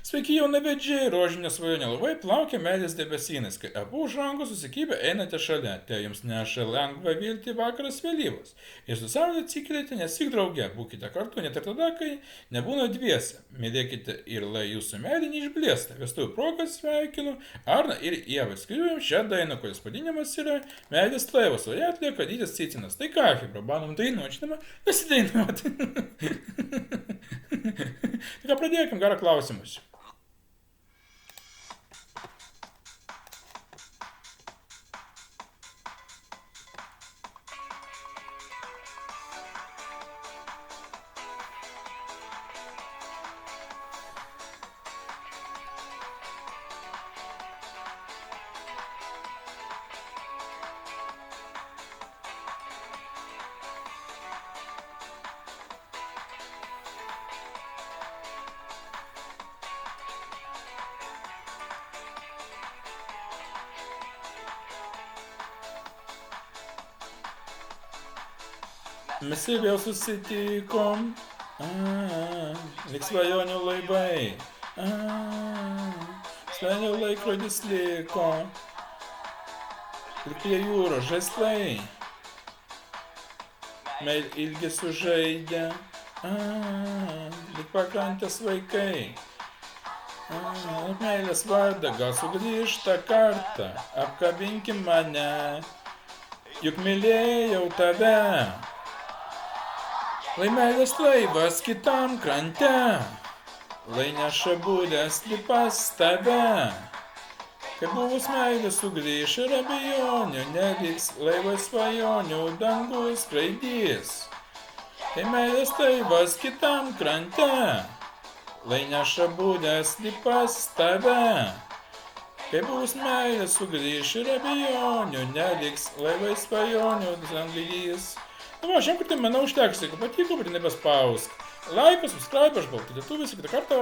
Sveiki jaunavedžiai, rožinė svajonė laivai plaukia meilės debesynais, kai abu už rankų susikibę einate šalia, te jums neša lengvą viltį vakaras vėlyvas. Ir su saulė atsikeliate nesik drauge, būkite kartu net ir tada, kai nebūna dviese. Mylėkite ir lai jūsų meilė neišblėsta. Vestuvių progas sveikinu Arną ir Ievą. Skiriu jums šią dainą, kurios pavadinimas yra Meilės laivas, o ją atlieka Dytis Cicinas. Tai ką, Hebra, bandom dainuoti, žinoma, pasidainuoti. Tai ką pradėkim, gerą klausimus. Mes ir vėl susitikom, lyg svajonių laivai, svajonių laikrodis liko, ir prie jūros žaislai, meil ilgesiu žaidė, lyg pakrantės vaikai, meilės vardą gal sugrįžta kartą, apkabinkim mane, juk mylėjau tave. Lai meilės laivas kitam krante, lai neša būdės lipas tave. Kai buvus meilė sugrįš ir abejonių neliks, laivas svajonių dangus skraidys. Tai meilės laivas kitam krante, lai neša būdės lipas tave. Kai buvus meilė sugrįš ir abejonių neliks, laivas svajonių dangus. Nu, va, šiandien kartą, manau, užteks, jeigu patiko, bet nebespausk. Laiką, subscribe, aš baltų lietuvis, kitą kartą.